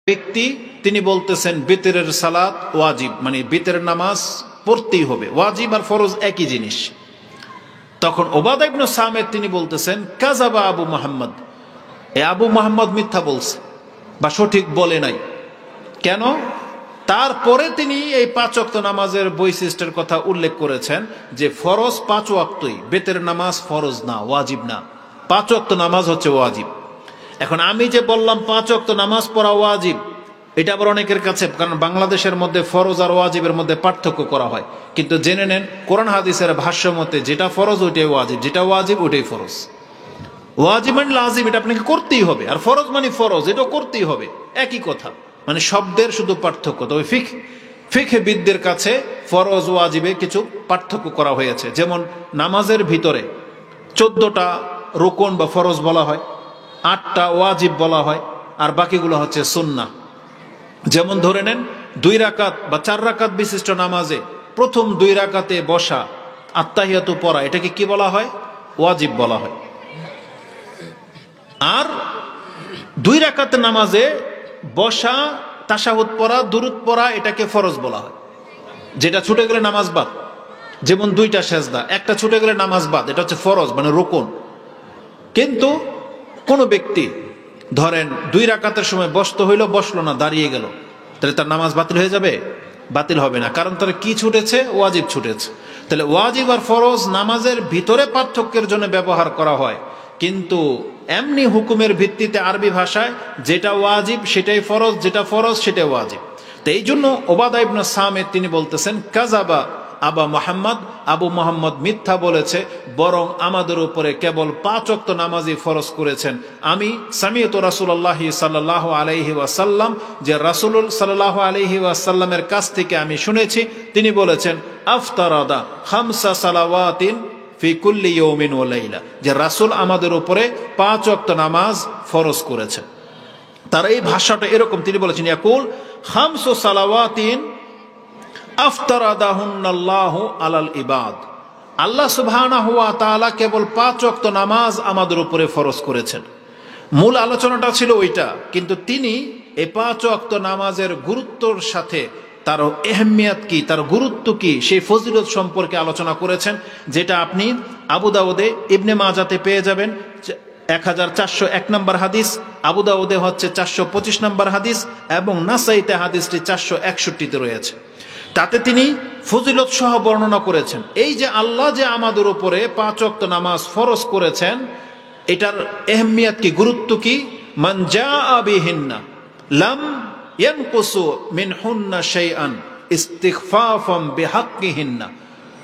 ব্যক্তি তিনি বলতেছেন বিতরের সালাত ওয়াজিব, মানে বিতরের নামাজ পড়তেই হবে, ওয়াজিব আর ফরজ একই জিনিস। তখন উবাদা ইবনে সামিত তিনি বলতেছেন কাযাবা আবু মুহাম্মদ, এ আবু মুহাম্মদ মিথ্যা বলছে বা সঠিক বলে নাই। কেন? তারপরে তিনি এই 5 ওয়াক্ত নামাজের বৈশিষ্ট্যের কথা উল্লেখ করেছেন যে ফরজ 5 ওয়াক্তই, বেতের নামাজ ফরজ না, ওয়াজিব না, 5 ওয়াক্ত নামাজ হচ্ছে ওয়াজিব। এখন আমি যে বললাম 5 ওয়াক্ত নামাজ পড়া ওয়াজিব, এটা আবার অনেকের কাছে, কারণ বাংলাদেশের মধ্যে ফরজ আর ওয়াজিবের মধ্যে পার্থক্য করা হয়, কিন্তু জেনে নেন কোরআন হাদিসের ভাষ্য মতে যেটা ফরজ ওইটাই ওয়াজিব, যেটা ওয়াজিব ওইটাই ফরজ। ওয়াজিব মানে লাজিম, এটা আপনাকে করতেই হবে, আর ফরজ মানে ফরজ, এটাও করতেই হবে, একই কথা, মানে শব্দের শুধু পার্থক্য। তবে ফিকহবিদদের কাছে ফরজ ওয়াজিবে কিছু পার্থক্য করা হয়েছে। যেমন নামাজের ভিতরে 14টা রুকন বা ফরজ বলা হয়, 8টা ওয়াজিব বলা হয়, আর বাকিগুলো হচ্ছে সুন্নাহ। যেমন ধরে নেন 2 রাকাত বা 4 রাকাত বিশিষ্ট নামাজে প্রথম 2 রাকাতে বসা, আত্তাহিয়াতু পড়া, এটাকে কি বলা হয়? ওয়াজিব বলা হয়। আর 2 রাকাত নামাজে বসা, তাশাহুদ পড়া, দুরুদ পড়া, এটাকে ফরজ বলা হয়, যেটা ছুটে গেলে নামাজ বাদ। যেমন 2টা সেজদা, একটা ছুটে গেলে নামাজ বাদ, এটা হচ্ছে ফরজ মানে রুকুন। কিন্তু কোন ব্যক্তি ধরেন 2 রাকাতের সময় বসতে হইলো, বসলো না, দাঁড়িয়ে গেল, তাহলে তার নামাজ বাতিল হয়ে যাবে? বাতিল হবে না, কারণ তার কি ছুটেছে? ওয়াজিব ছুটেছে। তাহলে ওয়াজিব আর ফরজ নামাজের ভিতরে পার্থক্যের জন্য ব্যবহার করা হয়, কিন্তু এমনি হুকুমের ভিত্তিতে আরবি ভাষায় যেটা ওয়াজিব সেটাই ফরজ, যেটা ফরজ সেটাই ওয়াজিব। তো এই জন্য উবাদা ইবনে সামিত তিনি বলতেছেন কাযাবা আবা মুহাম্মদ, আবু মুহাম্মদ মিথ্যা বলেছে, বরং আমাদের উপরে কেবল 5 ওয়াক্ত নামাজই ফরজ করেছেন। আমি সামিয়তু রাসূলুল্লাহি সাল্লাল্লাহু আলাইহি ওয়াসাল্লাম, যে রাসূল সাল্লাল্লাহু আলাইহি ওয়াসাল্লামের কাছ থেকে আমি শুনেছি, তিনি বলেছেন আফতারাদা 5 সালাওয়াতিন ফি কুল্লি ইয়াউমিন ওয়া লাইলা, যে রাসূল আমাদের উপরে 5 ওয়াক্ত নামাজ ফরজ করেছেন। তার এই ভাষাটা এরকম, তিনি বলেছেন ইয়াকুল 5 সালাওয়াতিন আফতারাদাহুন্নাল্লাহু আলাল ইবাদ, আল্লাহ সুবহানাহু ওয়া তাআলা কেবল 5 ওয়াক্ত নামাজ আমাদের উপরে ফরজ করেছেন। মূল আলোচনাটা ছিল ওইটা, কিন্তু তিনি এই 5 ওয়াক্ত নামাজের গুরুত্বর সাথে তার এহমিয়াত কি, তার গুরুত্ব কি, সেই ফজিলত সম্পর্কে আলোচনা করেছেন, যেটা আপনি আবু দাউদে, ইবনে মাজাতে পেয়ে যাবেন 1401 নম্বর হাদিস, আবু দাউদে হচ্ছে 425 নম্বর হাদিস, এবং নাসাইতে হাদিসটি 461-তে রয়েছে। তাতে তিনি ফজিলত সহ বর্ণনা করেছেন এই যে আল্লাহ যে আমাদের উপরে 5 ওয়াক্ত নামাজ ফরজ করেছেন, এটার এহমিয়াত কি, গুরুত্ব কি। মান জাআ বিহিন্না লাম ইয়ানকুসু মিনহুন্না শাইআন ইস্তিগফাফাম বিহাক্কিহিন্না,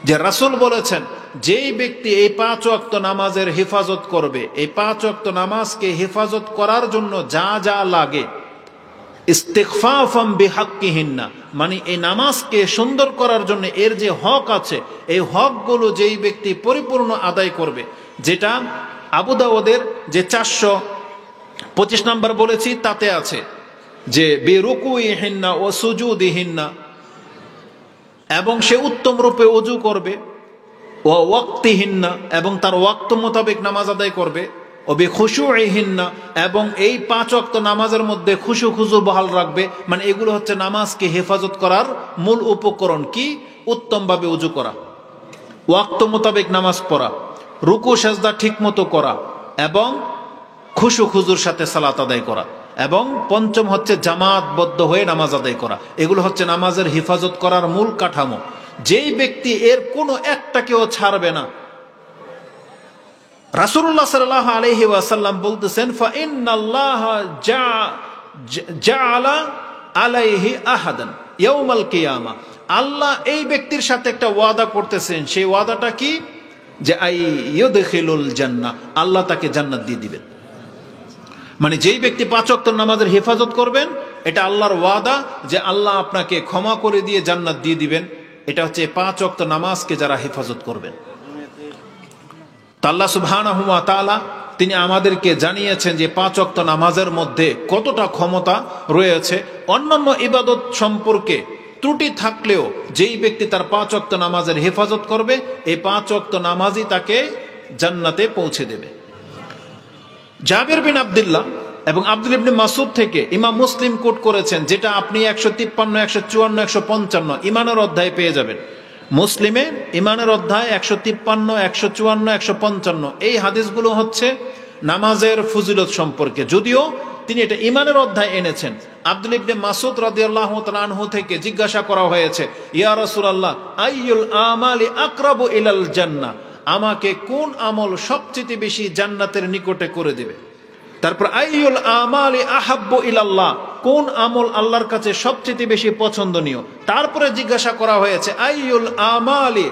যে রাসূল বলেছেন যেই ব্যক্তি এই 5 ওয়াক্ত নামাজের হেফাজত করবে, এই 5 ওয়াক্ত নামাজকে হেফাজত করার জন্য যা যা লাগে, ইস্তিগফাফাম বিহাক্কিহিন্না, মানে এই নামাজকে সুন্দর করার জন্য এর যে হক আছে, এই হকগুলো যেই ব্যক্তি পরিপূর্ণ আদায় করবে, যেটা আবু দাউদের যে 425 নম্বর বলেছি তাতে আছে যে বিরুকুইহিন্না ও সুজুদিহিন্না, এবং সে উত্তম রূপে ওযু করবে, ও ওয়াক্তিহিন্না, এবং তার ওয়াক্ত মোতাবেক নামাজ আদায় করবে, ও বিখুশুইহিন্না, এবং এই 5 ওয়াক্ত নামাজের মধ্যে খুশু বহাল রাখবে। মানে এগুলো হচ্ছে নামাজকে হেফাজত করার মূল উপকরণ। কি? উত্তমভাবে ওযু করা, ওয়াক্ত মোতাবেক নামাজ পড়া, রুকু সেজদা ঠিক মতো করা, এবং খুশুর সাথে সালাত আদায় করা, এবং পঞ্চম হচ্ছে জামাতবদ্ধ হয়ে নামাজ আদায় করা। এগুলো হচ্ছে নামাজের হেফাজত করার মূল কাঠামো। যেই ব্যক্তি এর কোনো একটাকেও ছাড়বে না, রাসূলুল্লাহ সাল্লাল্লাহু আলাইহি ওয়াসাল্লাম বলতেছেন ফা ইন্নাল্লাহা জাআলা আলাইহি আহাদান ইয়াউমাল কিয়ামা, আল্লাহ এই ব্যক্তির সাথে একটা ওয়াদা করতেছেন। সেই ওয়াদাটা কি? যে আই ইউদখিলুল জান্নাহ, আল্লাহ তাকে জান্নাত দিয়ে দিবেন। মানে যেই ব্যক্তি 5 ওয়াক্ত নামাজের হেফাজত করবেন, এটা আল্লাহর ওয়াদা যে আল্লাহ আপনাকে ক্ষমা করে দিয়ে জান্নাত দিয়ে দিবেন। এটা হচ্ছে 5 ওয়াক্ত নামাজকে যারা হেফাজত করবেন। আল্লাহ সুবহানাহু ওয়া তাআলা তিনি আমাদেরকে জানিয়েছেন যে 5 ওয়াক্ত নামাজের মধ্যে কতটা ক্ষমতা রয়েছে। অন্যান্য ইবাদত সম্পর্কে ত্রুটি থাকলেও যেই ব্যক্তি তার 5 ওয়াক্ত নামাজের হেফাজত করবে, এই 5 ওয়াক্ত নামাজই তাকে জান্নাতে পৌঁছে দেবে। জাবের বিন আব্দুল্লাহ এবং আব্দুল ইবনে মাসউদ থেকে ইমাম মুসলিম কোট করেছেন, যেটা আপনি 153, 154, 155 ইমানের অধ্যায়ে পেয়ে যাবেন। মুসলিমে ইমানের অধ্যায় 153, 154, 155 এই হাদিসগুলো হচ্ছে নামাজের ফজিলত সম্পর্কে, যদিও তিনি এটা ইমানের অধ্যায় এনেছেন। আব্দুল ইবনে মাসউদ রাদিয়াল্লাহু তাআলা আনহু থেকে জিজ্ঞাসা করা হয়েছে, ইয়া রাসূলুল্লাহ আইয়ুল আমালি আকরাবু ইলাল জান্নাহ, আমাকে কোন আমল সবচেয়ে বেশি জান্নাতের নিকটে করে দিবে? তারপর আইয়ুল আমালি আহাব্বু ইলাল্লাহ, কোন আমল আল্লাহর কাছে সবচেয়ে বেশি পছন্দনীয়? তারপরে জিজ্ঞাসা করা হয়েছে আইয়ুল আমালি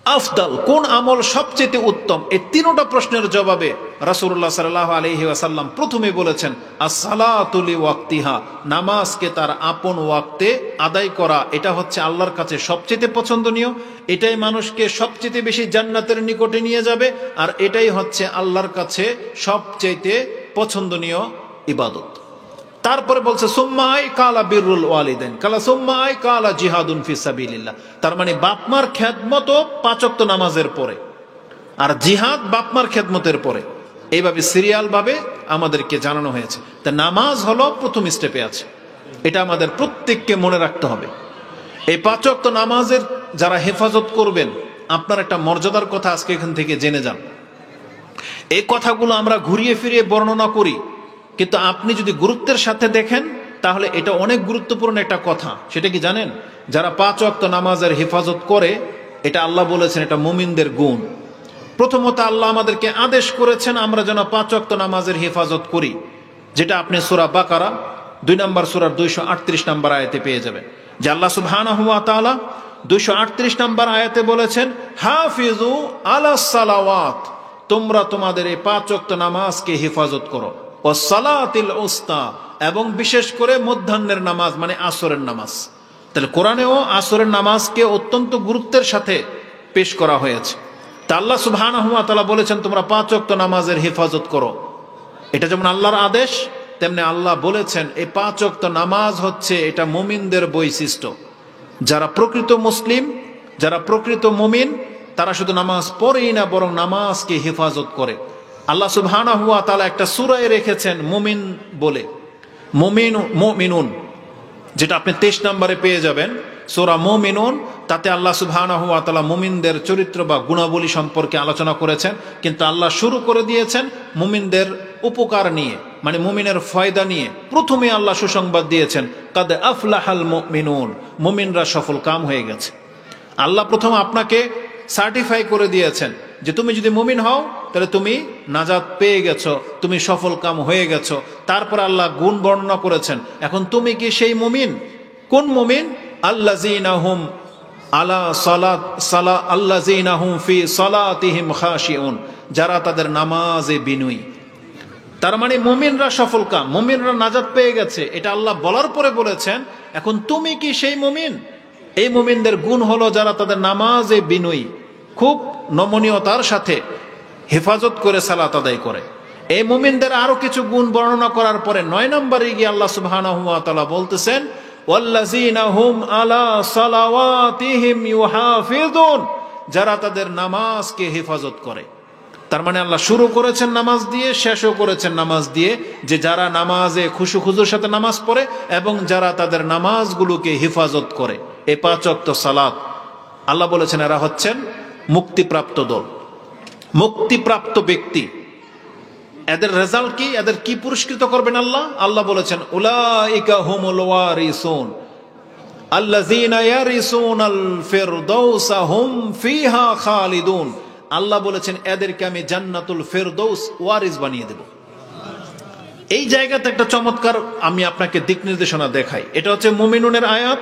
আফদাল, কোন আমল সবচেয়ে উত্তম? এই তিনটা প্রশ্নের জবাবে রাসূলুল্লাহ সাল্লাল্লাহু আলাইহি ওয়াসাল্লাম প্রথমে বলেছেন as-salatu li ওয়াক্তিহা, নামাজকে তার আপন ওয়াক্তে আদায় করা, এটা হচ্ছে আল্লাহর কাছে সবচেয়ে পছন্দনীয়, এটাই মানুষকে সবচেয়ে বেশি জান্নাতের নিকটে নিয়ে যাবে, আর এটাই হচ্ছে আল্লাহর কাছে সবচেয়ে পছন্দনীয় ইবাদত। তারপরে বলছে সুম্মাই কালা বিরুল ওয়ালিদাইন, কালা সুম্মাই কালা জিহাদুন ফি সাবিলিল্লাহ, তার মানে বাপমার খেদমত 5 ওয়াক্ত নামাজের পরে, আর জিহাদ বাপমার খেদমতের পরে, এইভাবে সিরিয়াল ভাবে আমাদেরকে জানানো হয়েছে। তা নামাজ হলো প্রথম স্টেপে আছে, এটা আমাদের প্রত্যেককে মনে রাখতে হবে। এই 5 ওয়াক্ত নামাজের যারা হেফাজত করবেন, আপনার একটা মর্যাদার কথা আজকে এখান থেকে জেনে যান। এই কথাগুলো আমরা ঘুরিয়ে ফিরিয়ে বর্ণনা করি, কিন্তু আপনি যদি গুরুত্বের সাথে দেখেন তাহলে এটা অনেক গুরুত্বপূর্ণ একটা কথা। সেটা কি জানেন? যারা 5 ওয়াক্ত নামাজের হেফাজত করে, এটা আল্লাহ বলেছেন এটা মুমিনদের গুণ। প্রথমত আল্লাহ আমাদেরকে আদেশ করেছেন আমরা যেন 5 ওয়াক্ত নামাজের হেফাজত করি, যেটা আপনি সূরা বাকারা 2 নম্বর সূরার 238 নম্বর আয়াতে পেয়ে যাবেন, যে আল্লাহ সুবহানাহু ওয়া তাআলা 238 নম্বর আয়াতে বলেছেন হাফিজু আলাস সালাওয়াত, তোমরা তোমাদের এই 5 ওয়াক্ত নামাজকে হেফাজত করো, ও সালাতিল উস্তা, এবং বিশেষ করে মধ্যাহ্নের নামাজ মানে আসরের নামাজ। তাহলে কোরআনেও আসরের নামাজকে অত্যন্ত গুরুত্বের সাথে পেশ করা হয়েছে। তা আল্লাহ সুবহানাহু ওয়া তাআলা বলেছেন তোমরা 5 ওয়াক্ত নামাজের হেফাজত করো, এটা যেমন আল্লাহর আদেশ, তেমনি আল্লাহ বলেছেন এই 5 ওয়াক্ত নামাজ হচ্ছে এটা মুমিনদের বৈশিষ্ট্য। যারা প্রকৃত মুসলিম, যারা প্রকৃত মুমিন, তারা শুধু নামাজ পড়েই না, বরং নামাজকে হেফাজত করে। আল্লাহ সুবহানাহু ওয়া তাআলা একটা সূরায় রেখেছেন মুমিন বলে, মুমিনুন, যেটা আপনি 23 নম্বরে পেয়ে যাবেন সূরা মুমিনুন। তাতে আল্লাহ সুবহানাহু ওয়া তাআলা মুমিনদের চরিত্র বা গুণাবলী সম্পর্কে আলোচনা করেছেন, কিন্তু আল্লাহ শুরু করে দিয়েছেন মুমিনদের উপকার নিয়ে, মানে মুমিনের ফায়দা নিয়ে। প্রথমে আল্লাহ সুসংবাদ দিয়েছেন কাদ আফলাহাল মুমিনুন, মুমিনরা সফল কাম হয়ে গেছে। আল্লাহ প্রথম আপনাকে সার্টিফাই করে দিয়েছেন যে তুমি যদি মুমিন হও তাহলে তুমি নাজাত পেয়ে গেছো, তুমি সফল কাম হয়ে গেছো। তারপর আল্লাহ গুণ বর্ণনা করেছেন, এখন তুমি কি সেই মুমিন? কোন মুমিন? আল্লাযীনা হুম আলা সালাত আল্লাযীনা হুম ফি সালাতিহিম খাশিউন, যারা তাদের নামাজে বিনয়ী। তার মানে মুমিনরা সফল কাম, মুমিনরা নাজাত পেয়ে গেছে, এটা আল্লাহ বলার পরে বলেছেন এখন তুমি কি সেই মুমিন? এই মুমিনদের গুণ হলো যারা তাদের নামাজে বিনয়ী, খুব নমনীয়তার সাথে হেফাজত করে সালাত আদায় করে। এই মুমিনদের আরো কিছু গুণ বর্ণনা করার পরে 9 নম্বরে গিয়ে আল্লাহ সুবহানাহু ওয়া তাআলা বলতেছেন ওয়াল্লাযীনা হুম আলা সালাওয়াতিহিম ইউহাফিজুন, যারা তাদের নামাজকে হেফাজত করে। তার মানে আল্লাহ শুরু করেছেন নামাজ দিয়ে, শেষও করেছেন নামাজ দিয়ে, যে যারা নামাজে খুশু খুজুর সাথে নামাজ পড়ে এবং যারা তাদের নামাজগুলোকে হেফাজত করে। এই 5 ওয়াক্ত সালাত আল্লাহ বলেছেন এরা হচ্ছেন মুক্তিপ্রাপ্ত দল, মুক্তিপ্রাপ্ত ব্যক্তি। এদের রেজাল্ট কি? এদের কি পুরস্কৃত করবেন আল্লাহ? আল্লাহ বলেছেন উলাইকা হুমুল ওয়ারিসুন আল্লাযীনা ইয়ারিসুনাল ফিরদাউসা হুম ফিহা খালিদুন। আল্লাহ বলেছেন এদেরকে আমি জান্নাতুল ফিরদাউস ওয়ারিস বানিয়ে দেব। এই জায়গাতে একটা চমৎকার আমি আপনাকে দিক নির্দেশনা দেখাই। এটা হচ্ছে মুমিনুনের আয়াত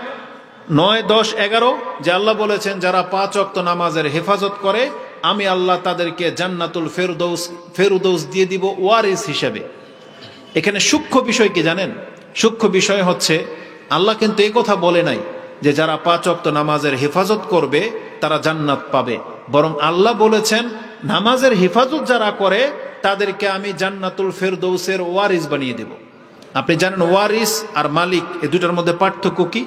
9, 10, 11, যে আল্লাহ বলেছেন যারা 5 ওয়াক্ত নামাজের হেফাজত করে আমি আল্লাহ তাদেরকে জান্নাতুল ফেরদৌস দিয়ে দিব ওয়ারিস হিসেবে। এখানে সূক্ষ্ম বিষয় কি জানেন? সূক্ষ্ম বিষয় হচ্ছে আল্লাহ কিন্তু এই কথা বলে নাই যে যারা 5 ওয়াক্ত নামাজের হেফাজত করবে তারা জান্নাত পাবে, বরং আল্লাহ বলেছেন নামাজের হেফাজত যারা করে তাদেরকে আমি জান্নাতুল ফেরদৌসের ওয়ারিস বানিয়ে দেব। আপনি জানেন ওয়ারিস আর মালিক এই দুটার মধ্যে পার্থক্য কি?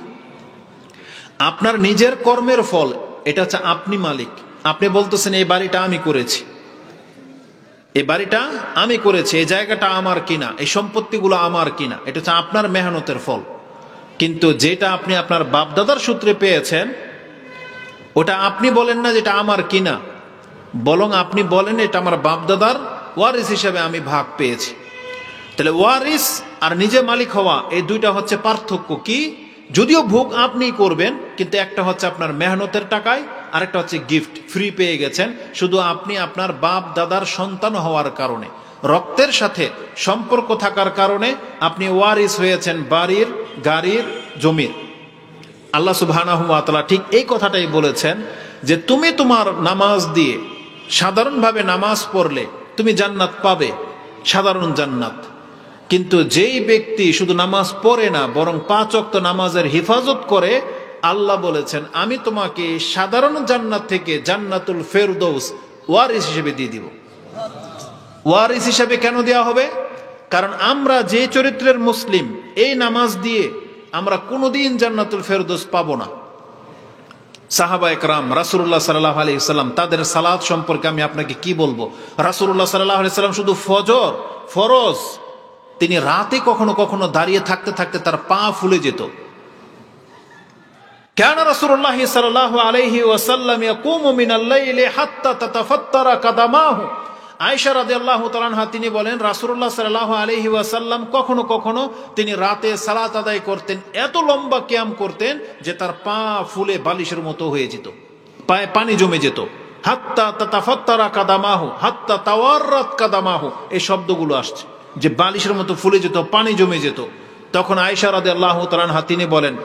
আপনার নিজের কর্মের ফল, এটা হচ্ছে আপনি মালিক। আপনি বলতেছেন এই বাড়িটা আমি করেছি, এই বাড়িটা আমি করেছি, এই জায়গাটা আমার কিনা, এই সম্পত্তিগুলো আমার কিনা, এটা হচ্ছে আপনার মেহনতের ফল। কিন্তু যেটা আপনি আপনার বাপদাদার সূত্রে পেয়েছেন, ওটা আপনি বলেন না যেটা আমার কিনা, বরং আপনি বলেন এটা আমার বাপদাদার ওয়ারিস হিসেবে আমি ভাগ পেয়েছি। তাহলে ওয়ারিস আর নিজে মালিক হওয়া, এই দুইটা হচ্ছে পার্থক্য। কি? যদিও ভোগ আপনি করবেন, কিন্তু একটা হচ্ছে আপনার মেহনতের টাকায়, আরেকটা হচ্ছে গিফট, ফ্রি পেয়ে গেছেন। শুধু আপনি আপনার বাপ দাদার সন্তান হওয়ার কারণে, রক্তের সাথে সম্পর্ক থাকার কারণে আপনি ওয়ারিস হয়েছেন বাড়ির, গাড়ির, জমির। আল্লাহ সুবহানাহু ওয়া তাআলা ঠিক এই কথাটাই বলেছেন যে তুমি তোমার নামাজ দিয়ে, সাধারণভাবে নামাজ পড়লে তুমি জান্নাত পাবে, সাধারণ জান্নাত। কিন্তু যেই ব্যক্তি শুধু নামাজ পড়ে না, বরং 5 ওয়াক্ত নামাজের হেফাজত করে, আল্লাহ বলেছেন আমি তোমাকে সাধারণ জান্নাত থেকে জান্নাতুল ফেরদৌস ওয়ারিস হিসেবে দিয়ে দিব। ওয়ারিস হিসেবে কেন দেওয়া হবে? কারণ আমরা যে চরিত্রের মুসলিম, এই নামাজ দিয়ে আমরা কোনোদিন জান্নাতুল ফেরদৌস পাবো না। সাহাবা একরাম, রাসূলুল্লাহ সাল্লাল্লাহু আলাইহি ওয়াসাল্লাম, তাদের সালাত সম্পর্কে আমি আপনাকে কি বলবো। রাসূলুল্লাহ সাল্লাল্লাহু আলাইহি ওয়াসাল্লাম শুধু ফজর, ফরজ, তিনি রাতে কখনো কখনো দাঁড়িয়ে থাকতে থাকতে তার পা ফুলে যেত। কানা রাসূলুল্লাহ সাল্লাল্লাহু আলাইহি ওয়াসাল্লাম ইয়াকুমু মিনাল লাইলি হাত্তা তাতাফাত্তারা কাদামাহু। আয়েশা রাদিয়াল্লাহু তাআলা আনহা তিনি বলেন, রাসূলুল্লাহ সাল্লাল্লাহু আলাইহি ওয়াসাল্লাম কখনো কখনো তিনি রাতে সালাত আদায় করতেন, এত লম্বা কিয়াম করতেন যে তার পা ফুলে বালিশের মতো হয়ে যেত, পায়ে পানি জমে যেত। হাত্তা তাতাফাত্তারা কাদামাহু, হাত্তা তাওয়াররাত কাদামাহু, এই শব্দগুলো আসছে যে বালিশের মতো ফুলে যেত, পানি জমে যেত। তখন আয়েশা রাদিয়াল্লাহু তাআলা আনহা তিনি বলেন,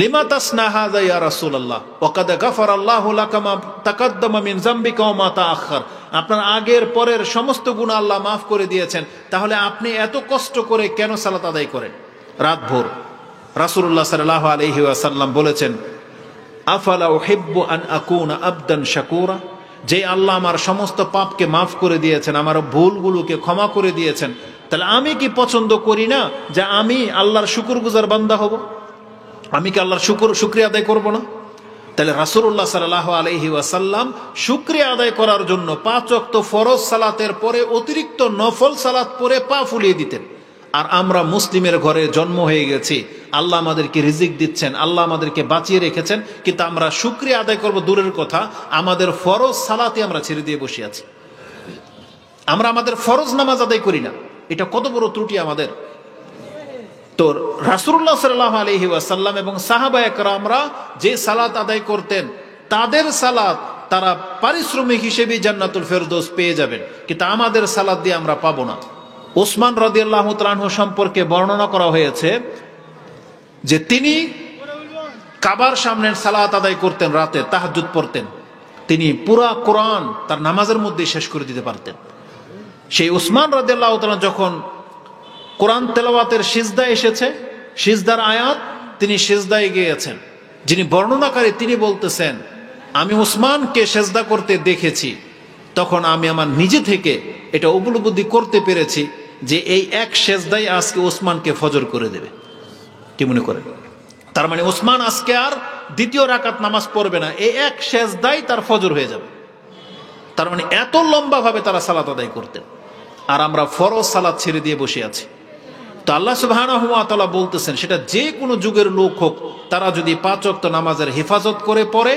লিমা তাসনা হাযা ইয়া রাসূলুল্লাহ ওয়া কাদ গাফারাল্লাহু লাকা মা তাকাদ্দামা মিন যামবিকা ওয়া মা তাআখার। আপনার আগের পরের সমস্ত গুনাহ আল্লাহ মাফ করে দিয়েছেন, তাহলে আপনি এত কষ্ট করে কেন সালাত আদায় করেন রাত ভোর? রাসূলুল্লাহ সাল্লাল্লাহু আলাইহি ওয়াসাল্লাম বলেছেন, আফালা উহিব্বু আন আকুনা আবদান শাকুরা। যে আল্লাহ আমার সমস্ত পাপকে মাফ করে দিয়েছেন, আমার ভুলগুলোকে ক্ষমা করে দিয়েছেন, তাহলে আমি কি পছন্দ করি না যে আমি আল্লাহর শুকরগুজার বান্দা হব? আমি কি আল্লাহর শুকরিয়া আদায় করব না? তাহলে রাসূলুল্লাহ সাল্লাল্লাহু আলাইহি ওয়াসাল্লাম শুকরিয়া আদায় করার জন্য 5 ওয়াক্ত ফরজ সালাতের পরে অতিরিক্ত নফল সালাত পরে পা ফুলিয়ে দিতেন। আর আমরা মুসলিমের ঘরে জন্ম হয়ে গেছি, আল্লাহ আমাদেরকে রিজিক দিচ্ছেন, আল্লাহ আমাদেরকে বাঁচিয়ে রেখেছেন, কিন্তু আমরা শুকরিয়া আদায় করব দূরের কথা, আমাদের ফরজ সালাতে আমরা ছেড়ে দিয়ে বসে আছি। আমরা আমাদের ফরজ নামাজ আদায় করি না। এটা কত বড় ত্রুটি আমাদের। তো রাসূলুল্লাহ সাল্লাল্লাহু আলাইহি ওয়াসাল্লাম এবং সাহাবা একরামরা যে সালাত আদায় করতেন, তাদের সালাত তারা পারিশ্রমিক হিসেবে জান্নাতুল ফেরদৌস পেয়ে যাবেন, কিন্তু আমাদের সালাত দিয়ে আমরা পাবো না। ওসমান রাদিয়াল্লাহু তাআলা আনহু সম্পর্কে বর্ণনা করা হয়েছে যে তিনি কাবার সামনে সালাত আদায় করতেন, রাতে তাহাজ্জুদ পড়তেন, তিনি পুরা কোরআন তার নামাজের মধ্যে শেষ করে দিতে পারতেন। সেই ওসমান রাদিয়াল্লাহু তাআলা যখন কোরআন তেলাওয়াতের সিজদা এসেছে, সিজদার আয়াত, তিনি সিজদায় গিয়েছেন। যিনি বর্ণনাকারী তিনি বলতেছেন, আমি ওসমানকে সিজদা করতে দেখেছি, তখন আমি আমার নিজে থেকে এটা উপলব্ধি করতে পেরেছি যে এই এক সিজদাই আজকে ওসমানকে ফজর করে দেবে। কি মনে করেন? তার মানে ওসমান আজকে আর দ্বিতীয় রাকাত নামাজ পড়বে না, এই এক সিজদাই তার ফজর হয়ে যাবে। তার মানে এত লম্বা ভাবে তারা সালাত আদায় করতেন, আর আমরা ফরজ সালাত ছেড়ে দিয়ে বসে আছি। তো আল্লাহ সুবহানাহু ওয়া তাআলা বলতেছেন, সেটা যে কোনো যুগের লোক হোক, তারা যদি 5 ওয়াক্ত নামাজের হেফাজত করে পড়ে,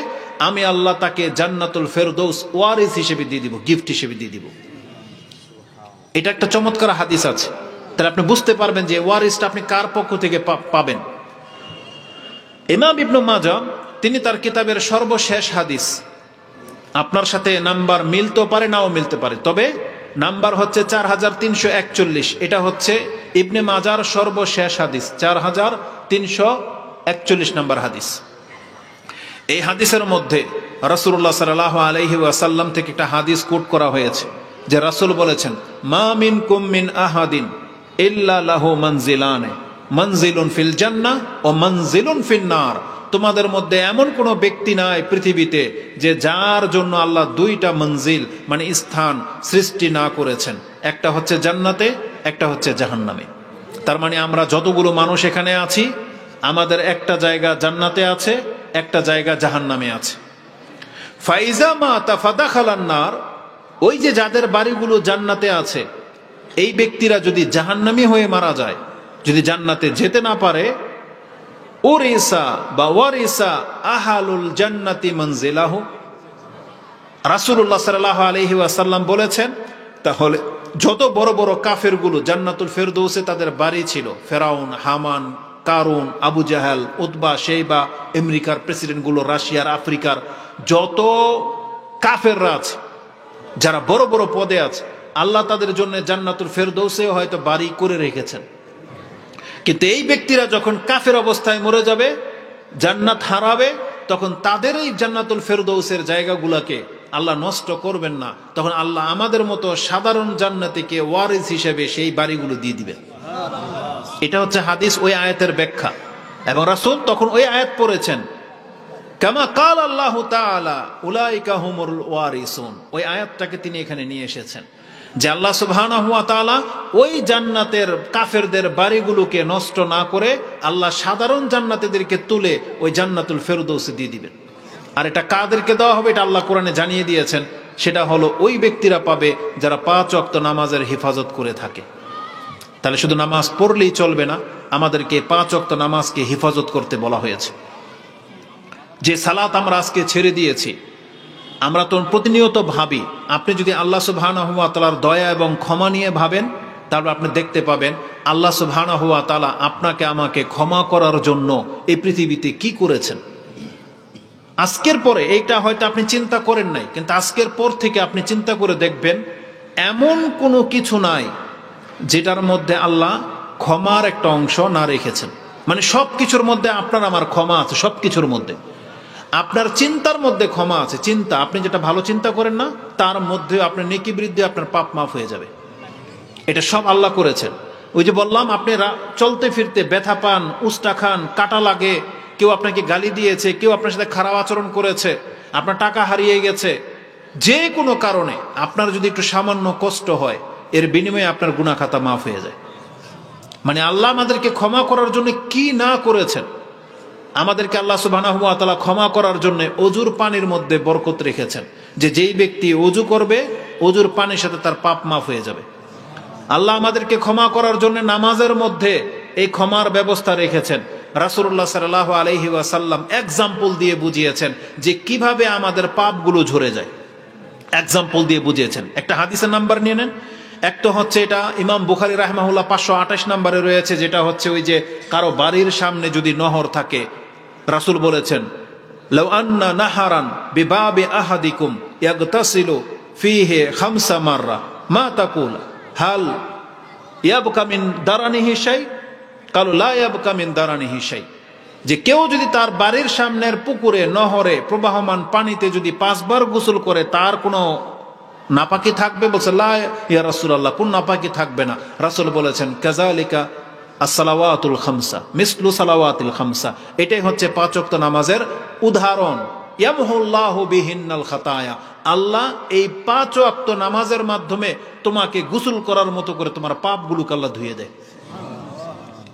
আমি আল্লাহ তাকে জান্নাতুল ফেরদৌস ওয়ারিস হিসেবে দিয়ে দিব, গিফট হিসেবে দিয়ে দিব। এটা একটা চমৎকার হাদিস আছে, তাহলে আপনি বুঝতে পারবেন যে ওয়ারিসটা আপনি কার পক্ষ থেকে পাবেন। ইমাম ইবনে মাজাহ তিনি তার কিতাবের সর্বশেষ হাদিস, আপনার সাথে নাম্বার মিলতে পারে নাও মিলতে পারে, তবে নাম্বার হচ্ছে 4341, এটা হচ্ছে ইবনে মাজার সর্বশেষ হাদিস, 4341 নাম্বার হাদিস। এই হাদিসের মধ্যে রাসূলুল্লাহ সাল্লাল্লাহু আলাইহি ওয়াসাল্লাম থেকে একটা হাদিস কোট করা হয়েছে যে রাসূল বলেছেন, মা মিনকুম মিন আহাদিন ইল্লা লাহু মানজিলান, মানজিলুন ফিল জান্নাহ ও মানজিলুন ফিন নার। তোমাদের মধ্যে এমন কোন ব্যক্তি নাই পৃথিবীতে যে যার জন্য আল্লাহ 2টা মঞ্জিল মানে স্থান সৃষ্টি না করেছেন, একটা হচ্ছে জান্নাতে, একটা হচ্ছে জাহান্নামে। তার মানে আমরা যতগুলো মানুষ এখানে আছি, আমাদের একটা জায়গা জান্নাতে আছে, একটা জায়গা জাহান্নামে আছে। ফাইজা মাতা ফাদাখালান নার, ওই যে যাদের বাড়িগুলো জান্নাতে আছে, এই ব্যক্তিরা যদি জাহান্নামী হয়ে মারা যায়, যদি জান্নাতে যেতে না পারে, উরিসা বা ওয়ারিসা আহালুল জান্নাতি মানজিলাহু, রাসূলুল্লাহ সাল্লাল্লাহু আলাইহি ওয়াসাল্লাম বলেছেন, তাহলে যত বড় বড় কাফেরগুলো জান্নাতুল ফেরদৌসে তাদের বাড়ি ছিল, ফেরাউন, হামান, কারুন, আবু জাহেল, উতবা, শেইবা, আমেরিকার প্রেসিডেন্টগুলো, রাশিয়ার, আফ্রিকার যত কাফেররা আছে, যারা বড় বড় পদে আছে, আল্লাহ তাদের জন্য জান্নাতুল ফেরদৌসে হয়তো বাড়ি করে রেখেছেন। কিন্তু এই ব্যক্তিরা যখন কাফের অবস্থায় মরে যাবে, জান্নাত হারাবে, তখন তাদের এই জান্নাতুল ফেরদৌসের জায়গাগুলোকে আল্লাহ নষ্ট করবেন না। তখন আল্লাহ আমাদের মতো সাধারণ জান্নাতীকে ওয়ারিস হিসেবে সেই বাড়িগুলো দিয়ে দিবেন। এটা হচ্ছে হাদিস, ওই আয়াতের ব্যাখ্যা। এবং রাসূল তখন ওই আয়াত পড়েছেন, কামা কাল আল্লাহু তাআলা উলাইকা হুমুল ওয়ারিসুন। ওই আয়াতটাকে তিনি এখানে নিয়ে এসেছেন যে আল্লাহ সুবহানাহু ওয়া তাআলা ওই জান্নাতের কাফেরদের বাড়িগুলোকে নষ্ট না করে আল্লাহ সাধারণ জান্নাতীদেরকে তুলে ওই জান্নাতুল ফেরদৌসে দিয়ে দিবেন। আর এটা কাদেরকে দেওয়া হবে, এটা আল্লাহ কোরআনে জানিয়ে দিয়েছেন। সেটা হলো ওই ব্যক্তিরা পাবে যারা 5 ওয়াক্ত নামাজের হেফাজত করে থাকে। তাহলে শুধু নামাজ পড়লেই চলবে না, আমাদেরকে 5 ওয়াক্ত নামাজকে হেফাজত করতে বলা হয়েছে। যে সালাত আমরা আজকে ছেড়ে দিয়েছি, আমরা তো প্রতিনিয়ত ভাবি, আপনি যদি আল্লাহ সুবহানাহু ওয়া তাআলার দয়া এবং ক্ষমা নিয়ে ভাবেন, তারপর আপনি দেখতে পাবেন আল্লাহ সুবহানাহু ওয়া তাআলা আপনাকে আমাকে ক্ষমা করার জন্য এই পৃথিবীতে কি করেছেন। আজকের পরে এইটা হয়তো আপনি চিন্তা করেন নাই, কিন্তু আজকের পর থেকে আপনি চিন্তা করে দেখবেন এমন কোনো কিছু নাই যেটার মধ্যে আল্লাহ ক্ষমার একটা অংশ না রেখেছেন। মানে সব কিছুর মধ্যে আপনার আমার ক্ষমা আছে, সব কিছুর মধ্যে। আপনার চিন্তার মধ্যে ক্ষমা আছে, চিন্তা, আপনি যেটা ভালো চিন্তা করেন না তার মধ্যে আপনার নেকি বৃদ্ধি, আপনার পাপ মাফ হয়ে যাবে। এটা সব আল্লাহ করেছেন। ওই যে বললাম, আপনি চলতে ফিরতে ব্যথা পান, উস্টা খান, কাটা লাগে, কেউ আপনাকে গালি দিয়েছে, কেউ আপনার সাথে খারাপ আচরণ করেছে, আপনার টাকা হারিয়ে গেছে, যে কোনো কারণে আপনার যদি একটু সামান্য কষ্ট হয়, এর বিনিময়ে আপনার গুনাহ খাতা মাফ হয়ে যায়। মানে আল্লাহ আমাদেরকে ক্ষমা করার জন্য কি না করেছেন। আমাদেরকে আল্লাহ সুবহানাহু ওয়া তাআলা ক্ষমা করার জন্য অজুর পানির মধ্যে বরকত রেখেছেন, যে যেই ব্যক্তি অজু করবে অজুর পানির সাথে তার পাপ মাফ হয়ে যাবে। আল্লাহ আমাদেরকে ক্ষমা করার জন্য নামাজের মধ্যে এই ক্ষমার ব্যবস্থা রেখেছেন। রাসূলুল্লাহ সাল্লাল্লাহু আলাইহি ওয়াসাল্লাম এক্সাম্পল দিয়ে বুঝিয়েছেন যে কিভাবে আমাদের পাপগুলো ঝরে যায়, এক্সাম্পল দিয়ে বুঝিয়েছেন। একটা হাদিসের নাম্বার নিয়ে নেন। একটা হচ্ছে, এটা ইমাম বুখারী রাহিমাহুল্লাহ 528 নম্বরে রয়েছে, যেটা হচ্ছে ওই যে কারো বাড়ির সামনে যদি নহর থাকে, রাসূল বলেছেন, লাউ আন্না নাহারান বিবাবি আহাদিকুম ইয়াগতাসিলু ফিহি 5 মাররা মা তাকুল হাল ইয়াবকা মিন দারানিহি শাই? কালু লা ইয়াবকা মিন দারানিহি শাই। যে কেউ যদি তার বাড়ির সামনের পুকুরে, নহরে, প্রবাহমান পানিতে যদি 5 বার গোসল করে, তার কোনো নাপাকি থাকবে? বলছে লা ইয়া রাসূলুল্লাহ, কোন নাপাকি থাকবে না। রাসূল বলেছেন, কাযালিকা as-সালাওয়াতুল খামসা মিসলু সালাওয়াতিল খামসা। এটাই হচ্ছে 5 ওয়াক্ত নামাজের উদাহরণ। ইয়ামহুল্লাহু বিহিন্নাল খাতায়া। আল্লাহ এই 5 ওয়াক্ত নামাজের মাধ্যমে তোমাকে গোসল করার মতো করে তোমার পাপগুলোকে আল্লাহ ধুয়ে দেয়।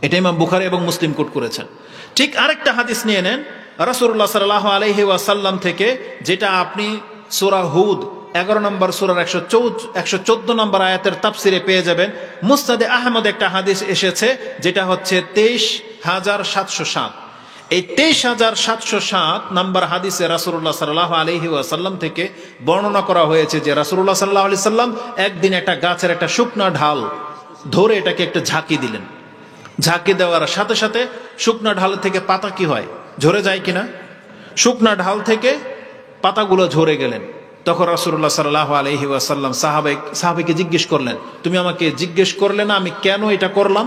এটা ইমাম বুখারী এবং মুসলিম কোট করেছেন। ঠিক আরেকটা হাদিস নিয়ে নেন রাসূলুল্লাহ সাল্লাল্লাহু আলাইহি ওয়াসাল্লাম থেকে, যেটা আপনি সূরা হুদ 11 নম্বর সূরার 114 নম্বর আয়াতের তাফসিরে পেয়ে যাবেন। মুসনাদে আহমদ একটা হাদিস এসেছে, যেটা হচ্ছে 23707। এই 23707 নম্বর হাদিসে রাসূলুল্লাহ সাল্লাল্লাহু আলাইহি ওয়াসাল্লাম থেকে বর্ণনা করা হয়েছে যে রাসূলুল্লাহ সাল্লাল্লাহু আলাইহি সাল্লাম একদিন একটা গাছের একটা শুকনা ঢাল ধরে এটাকে একটা ঝাঁকি দিলেন। ঝাঁকি দেওয়ার সাথে সাথে শুকনা ঢাল থেকে পাতা কি হয়, ঝরে যায় কিনা? শুকনা ঢাল থেকে পাতাগুলো ঝরে গেলেন। তখন রাসূলুল্লাহ সাল্লাল্লাহু আলাইহি ওয়াসাল্লাম সাহাবীকে জিজ্ঞেস করলেন, তুমি আমাকে জিজ্ঞেস করলে না আমি কেন এটা করলাম?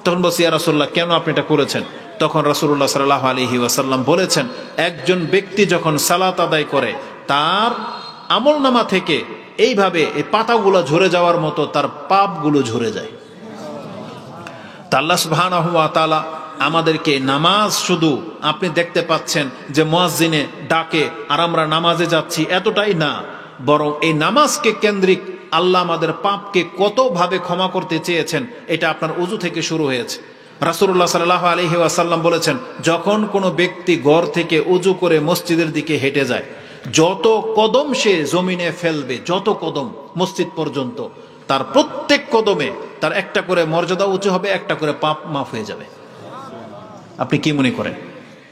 তখন বলছি, ইয়া রাসূলুল্লাহ, কেন আপনি এটা করেছেন? তখন রাসূলুল্লাহ সাল্লাল্লাহু আলাইহি ওয়াসাল্লাম বলেছেন, একজন ব্যক্তি যখন সালাত আদায় করে, তার আমলনামা থেকে এইভাবে এই পাতাগুলো ঝরে যাওয়ার মতো তার পাপগুলো ঝরে যায়। তা আল্লাহ সুবহানাহু ওয়া তাআলা আমাদেরকে নামাজ, শুধু আপনি দেখতে পাচ্ছেন যে মুয়াজ্জিনে ডাকে আর আমরা নামাজে যাচ্ছি, এতটাই না, বরং এই নামাজকে কেন্দ্রিক আল্লাহ আমাদের পাপকে কতভাবে ক্ষমা করতে চেয়েছেন, এটা আপনার ওযু থেকে শুরু হয়েছে। রাসূলুল্লাহ সাল্লাল্লাহু আলাইহি ওয়াসাল্লাম বলেছেন, যখন কোনো ব্যক্তি ঘর থেকে ওযু করে মসজিদের দিকে হেঁটে যায়, যত কদম সে জমিনে ফেলবে, যত কদম মসজিদ পর্যন্ত, তার প্রত্যেক কদমে তার একটা করে মর্যাদা উঁচু হবে, একটা করে পাপ মাফ হয়ে যাবে। আপনি কি মনে করেন?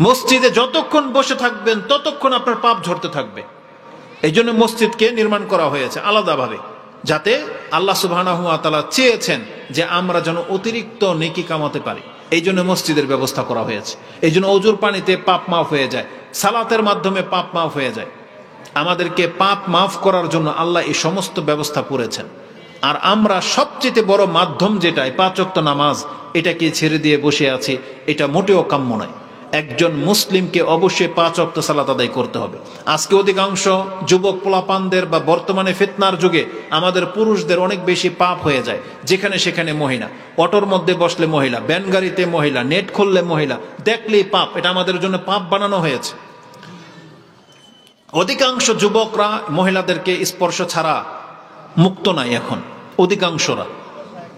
মসজিদে যতক্ষণ বসে থাকবেন ততক্ষণ আপনার পাপ ঝরতে থাকবে। এই জন্য মসজিদকে নির্মাণ করা হয়েছে আলাদাভাবে, যাতে আল্লাহ সুবহানাহু ওয়া তাআলা চেয়েছেন যে আমরা যেন অতিরিক্ত নেকি কামাতে পারি। এই জন্য মসজিদের ব্যবস্থা করা হয়েছে। এই জন্য অজুর পানিতে পাপ মাফ হয়ে যায়, সালাতের মাধ্যমে পাপ মাফ হয়ে যায়। আমাদেরকে পাপ মাফ করার জন্য আল্লাহ এই সমস্ত ব্যবস্থা করেছেন। আর আমরা সবচেয়ে বড় মাধ্যম যেটা, 5 ওয়াক্ত নামাজ, এটাকে ছেড়ে দিয়ে বসে আছি, এটা মোটেও কাম্য নয়। একজন মুসলিমকে অবশ্যই 5 ওয়াক্ত সালাত আদায় করতে হবে। আজকে অধিকাংশ যুবক পোলাপানদের বা বর্তমানে ফিতনার যুগে আমাদের পুরুষদের অনেক বেশি পাপ হয়ে যায়। যেখানে সেখানে মহিলা, অটোর মধ্যে বসলে মহিলা, ব্যান গাড়িতে মহিলা, নেট খুললে মহিলা, দেখলেই পাপ। এটা আমাদের জন্য পাপ বানানো হয়েছে। অধিকাংশ যুবকরা মহিলাদেরকে স্পর্শ ছাড়া মুক্ত নাই এখন। অধিকাংশরা,